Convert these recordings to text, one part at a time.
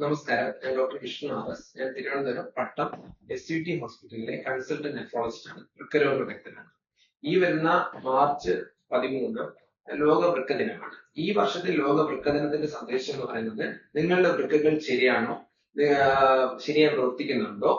നമസ്കാരം, ഞാൻ doctor Vishnu RS. ഞാൻ തിരുവനന്തപുരം പട്ടം SUT ഹോസ്പിറ്റലിലെ കൺസൾട്ടന്റ് നെഫ്രോളജിസ്റ്റ് ആണ്, വൃക്കരോഗ വിദഗ്ധനാണ്. ഈ വരുന്ന മാർച്ച് 13 ലോക വൃക്ക ദിനമാണ്. ഈ വർഷത്തെ ലോക വൃക്ക ദിനത്തിന്റെ സന്ദേശം എന്ന് പറയുന്നത് നിങ്ങളുടെ വൃക്കകൾ ശരിയാണോ, ശരിയായി പ്രവർത്തിക്കുന്നുണ്ടോ,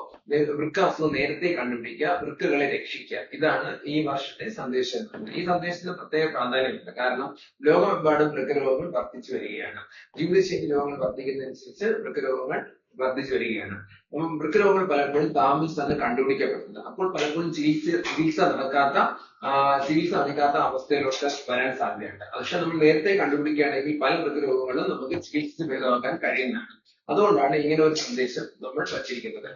വൃക്ക അസുഖം നേരത്തെ കണ്ടുപിടിക്കുക, വൃക്കകളെ രക്ഷിക്കുക. ഇതാണ് ഈ വർഷത്തെ സന്ദേശം. ഈ സന്ദേശത്തിന് പ്രത്യേക പ്രാധാന്യമുണ്ട്. കാരണം ലോകമെമ്പാടും വൃക്കരോഗങ്ങൾ വർദ്ധിച്ചു വരികയാണ്. ജീവിതശൈലി രോഗങ്ങൾ വർദ്ധിക്കുന്നതനുസരിച്ച് വൃക്കരോഗങ്ങൾ വർദ്ധിച്ചു വരികയാണ്. അപ്പം വൃക്കരോഗങ്ങൾ പലപ്പോഴും താമസിച്ച് തന്നെ കണ്ടുപിടിക്കപ്പെടുന്നത്. അപ്പോൾ പലപ്പോഴും ചികിത്സ നടക്കാത്ത അവസ്ഥയിലോട്ട് വരാൻ സാധ്യതയുണ്ട്. പക്ഷെ നമ്മൾ നേരത്തെ കണ്ടുപിടിക്കുകയാണെങ്കിൽ പല വൃക്കരോഗങ്ങളും നമുക്ക് ചികിത്സിച്ച് ഭേദമാക്കാൻ കഴിയുന്നതാണ്. അതുകൊണ്ടാണ് ഇങ്ങനെ ഒരു സന്ദേശം നമ്മൾ വച്ചിരിക്കുന്നത്.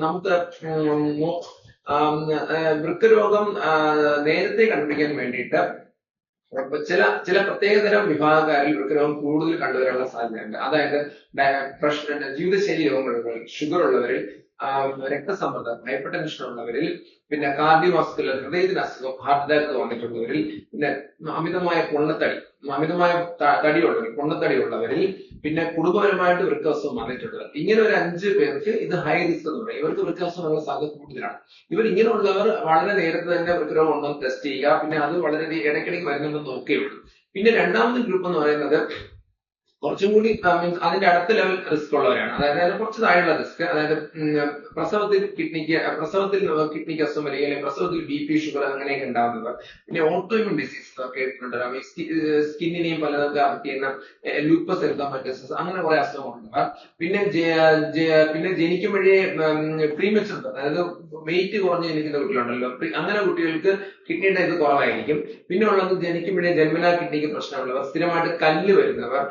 നമുക്ക് വൃക്കരോഗം നേരത്തെ കണ്ടുപിടിക്കാൻ വേണ്ടിയിട്ട് ചില പ്രത്യേകതരം വിഭാഗക്കാരിൽ വൃക്കരോഗം കൂടുതൽ കണ്ടുവരാനുള്ള സാധ്യതയുണ്ട്. അതായത് ജീവിതശൈലി രോഗങ്ങളുള്ളവരിൽ, ഷുഗർ ഉള്ളവരിൽ, രക്തസമ്മർദ്ദം, ഹൈപ്പർ ടെൻഷൻ ഉള്ളവരിൽ, പിന്നെ കാർഡിയോവാസ്കുലർ ഹൃദയത്തിന് അസുഖം, ഹാർട്ട് അറ്റാക്ക് വന്നിട്ടുള്ളവരിൽ, പിന്നെ അമിതമായ പൊണ്ണത്തടി ഉള്ളവരിൽ, പിന്നെ കുടുംബപരമായിട്ട് വൃക്കഅസുഖം വന്നിട്ടുള്ളവർ. ഇങ്ങനെ ഒരു 5 പേർക്ക് ഇത് ഹൈ റിസ്ക് എന്ന് പറയും. ഇവർക്ക് വൃക്കഅസുഖമുള്ള സാധ്യത കൂടുതലാണ്. ഇങ്ങനെയുള്ളവർ വളരെ നേരത്തെ തന്നെ വൃക്കരോഗം ഉണ്ടോ ടെസ്റ്റ് ചെയ്യുക. പിന്നെ അത് വളരെ ഇടയ്ക്കിടയ്ക്ക് വരുന്നുണ്ടെന്ന് നോക്കുകയുള്ളൂ. പിന്നെ രണ്ടാമത്തെ ഗ്രൂപ്പ് എന്ന് പറയുന്നത് കുറച്ചും കൂടി അതിന്റെ അടുത്ത ലെവൽ റിസ്ക് ഉള്ളവരാണ്. അതായത് കുറച്ച് താഴെയുള്ള റിസ്ക്, അതായത് പ്രസവത്തിൽ കിഡ്നിക്ക് അസുഖം വരിക, അല്ലെങ്കിൽ പ്രസവത്തിൽ BP, ഷുഗർ അങ്ങനെയൊക്കെ ഉണ്ടാകുന്നവർ. പിന്നെ ഓട്ടോഇമ്യൂൺ ഡിസീസ് കേട്ടിട്ടുണ്ടാവും. സ്കിന്നിനെയും പലതൊക്കെ അഫക്ട് ചെയ്യുന്ന ലൂപ്പസ് എറിതോമറ്റോസിസ്, അങ്ങനെ കുറെ അസുഖങ്ങളുള്ളവർ. പിന്നെ ജനിക്കുമ്പോഴേ പ്രീമച്ചുർ, അതായത് വെയിറ്റ് കുറഞ്ഞ് ജനിക്കുന്ന കുട്ടികളുണ്ടല്ലോ, അങ്ങനെ കുട്ടികൾക്ക് കിഡ്നിയുടെ ഇത് കുറവായിരിക്കും. പിന്നെ ഉള്ളത് ജനിക്കുമ്പോഴേ ജന്മനാ കിഡ്നിക്ക് പ്രശ്നമുള്ളവർ, സ്ഥിരമായിട്ട് കല്ല് വരുന്നവർ,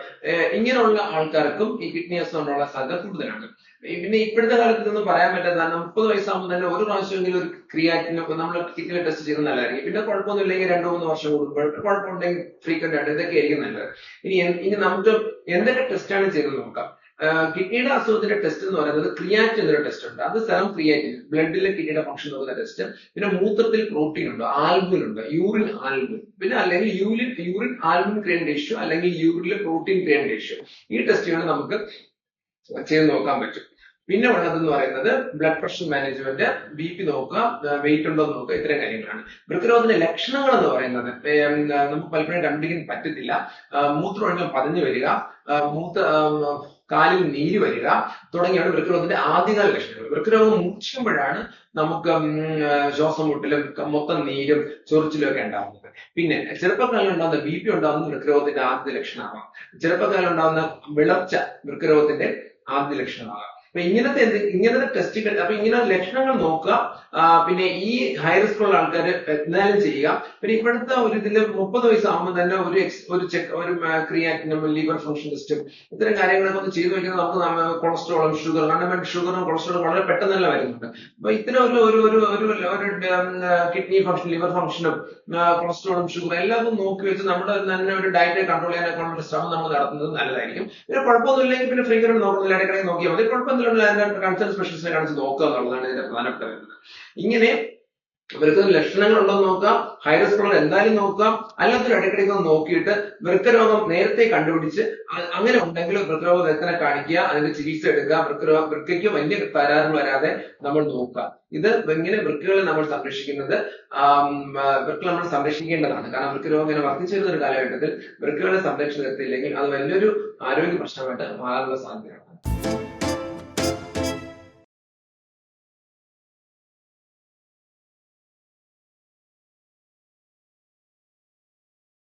ഇങ്ങനെയുള്ള ആൾക്കാർക്കും ഈ കിഡ്നി അസുഖമുള്ള സാധ്യത കൂടുതലാണ്. പിന്നെ ഇപ്പോഴത്തെ കാലത്ത് ഇതൊന്നും പറയാൻ പറ്റാത്ത 30 വയസ്സാകുമ്പോൾ തന്നെ ഒരു പ്രാവശ്യമെങ്കിലും ഒരു ക്രിയാറ്റിന് നമ്മൾ കിഡ്നി ടെസ്റ്റ് ചെയ്യുന്നത് നല്ലതായിരിക്കും. പിന്നെ കുഴപ്പമൊന്നുമില്ലെങ്കിൽ 2-3 വർഷം കൂടുമ്പോൾ, കുഴപ്പമുണ്ടെങ്കിൽ ഫ്രീക്വന്റ് ആയിട്ട്, ഇതൊക്കെ ആയിരിക്കും നല്ലത്. ഇനി നമുക്ക് എന്തൊക്കെ ടെസ്റ്റാണ് ചെയ്ത് നോക്കാം. കിഡ്നിയുടെ അസുഖത്തിന്റെ ടെസ്റ്റ് എന്ന് പറയുന്നത് ക്രിയാറ്റിൻ എന്നൊരു ടെസ്റ്റ് ഉണ്ട്. അത് സെറം ക്രിയാറ്റിൻ, ബ്ലഡിലെ കിഡ്നിയുടെ ഫംഗ്ഷൻ നോക്കുന്ന ടെസ്റ്റ്. പിന്നെ മൂത്രത്തിൽ പ്രോട്ടീൻ ഉണ്ട്, ആൽബുമിൻ ഉണ്ട്, യൂറിൻ ആൽബുമിൻ, പിന്നെ അല്ലെങ്കിൽ യൂറിൻ ആൽബുമിൻ ക്രിയാറ്റിൻ റേഷ്യോ, അല്ലെങ്കിൽ യൂറിനിലെ പ്രോട്ടീൻ ക്രിയാറ്റിൻ റേഷ്യോ. ഈ ടെസ്റ്റുകൾ നമുക്ക് ചെയ്ത് നോക്കാൻ പറ്റും. പിന്നെ ഉള്ളതെന്ന് പറയുന്നത് ബ്ലഡ് പ്രഷർ മാനേജ്മെന്റ്, BP നോക്കുക, വെയിറ്റ് ഉണ്ടോ എന്ന് നോക്കുക. ഇത്തരം കാര്യങ്ങളാണ്. വൃക്കരോഗത്തിന്റെ ലക്ഷണങ്ങൾ എന്ന് പറയുന്നത് നമുക്ക് പലപ്പോഴും കണ്ടുപിടിക്കാൻ പറ്റത്തില്ല. മൂത്രമൊഴുക്കം പതഞ്ഞു വരിക, കാലിൽ നീര് വരിക തുടങ്ങിയാണ് വൃക്കരോഗത്തിന്റെ ആദ്യകാല ലക്ഷണങ്ങൾ. വൃക്കരോഗം മൂർച്ഛിക്കുമ്പോഴാണ് നമുക്ക് ശ്വാസം മുട്ടലും മൊത്തം നീരും ചൊറിച്ചിലും ഒക്കെ ഉണ്ടാകുന്നത്. പിന്നെ ചെറുപ്പക്കാലം ഉണ്ടാകുന്ന BP ഉണ്ടാകുന്ന വൃക്കരോഗത്തിന്റെ ആദ്യ ലക്ഷണമാകാം. ചെറുപ്പക്കാലം ഉണ്ടാകുന്ന വിളർച്ച വൃക്കരോഗത്തിന്റെ ആദ്യ ലക്ഷണമാകാം. അപ്പൊ ഇങ്ങനത്തെ ടെസ്റ്റുകൾ, അപ്പൊ ഇങ്ങനെ ലക്ഷണങ്ങൾ നോക്കുക. പിന്നെ ഈ ഹൈ റിസ്ക് ഉള്ള ആൾക്കാർ എന്തായാലും ചെയ്യുക. പിന്നെ ഇപ്പോഴത്തെ ഒരു ഇതില് 30 വയസ്സാകുമ്പോൾ തന്നെ ഒരു ക്രിയാറ്റിനും ലിവർ ഫംഗ്ഷൻ ടെസ്റ്റും ഇത്തരം കാര്യങ്ങളൊക്കെ ഒന്ന് ചെയ്തു വെക്കുന്നത് നമുക്ക് കൊളസ്ട്രോളും ഷുഗറും കൊളസ്ട്രോളും വളരെ പെട്ടെന്ന് തന്നെ വരുന്നുണ്ട്. അപ്പൊ ഇത്തരം ഒരു കിഡ്നി ഫംഗ്ഷൻ, ലിവർ ഫംഗ്ഷനും കൊളസ്ട്രോളും ഷുഗറും എല്ലാം നോക്കി വെച്ച് നമ്മുടെ തന്നെ ഒരു ഡയറ്റ് കൺട്രോൾ ചെയ്യാനൊക്കെ ഉള്ള ഒരു ശ്രമം നമ്മൾ നടത്തുന്നത് നല്ലതായിരിക്കും. പിന്നെ കുഴപ്പമൊന്നുമില്ലെങ്കിൽ പിന്നെ ഫ്രീക്വന്റ് നോക്കുന്നില്ല, ഇടയ്ക്കിടയ്ക്ക് നോക്കിയാൽ മതി. കുഴപ്പമൊന്നുമില്ല, കൺസൾട്ട് സ്പെഷ്യലിസ്റ്റിനെ കാണിച്ച് നോക്കുക എന്നുള്ളതാണ് ഇതിന്റെ പ്രധാനപ്പെട്ട വരുന്നത്. ഇങ്ങനെ ഇവർക്ക് ലക്ഷണങ്ങൾ ഉണ്ടോ എന്ന് നോക്കാം, ഹൈ റിസ്ക് ഉള്ളത് എന്തായാലും നോക്കാം. അല്ലാത്തൊരു ഇടയ്ക്കിടയ്ക്ക് നോക്കിയിട്ട് വൃക്കരോഗം നേരത്തെ കണ്ടുപിടിച്ച് അങ്ങനെ ഉണ്ടെങ്കിൽ വൃക്കരോഗ വിദഗ്ധനെ കാണിക്കുക, അതിന്റെ ചികിത്സ എടുക്കുക. വൃക്കയ്ക്ക് വലിയ തകരാറുകൾ വരാതെ നമ്മൾ നോക്കുക. ഇങ്ങനെ വൃക്കകളെ നമ്മൾ സംരക്ഷിക്കേണ്ടതാണ്. കാരണം വൃക്കരോഗം ഇങ്ങനെ വർദ്ധിച്ചു വരുന്ന ഒരു കാലഘട്ടത്തിൽ വൃക്കകളെ സംരക്ഷണം എടുത്തില്ലെങ്കിൽ അത് വലിയൊരു ആരോഗ്യ പ്രശ്നമായിട്ട് മാറാനുള്ള സാധ്യതയാണ്.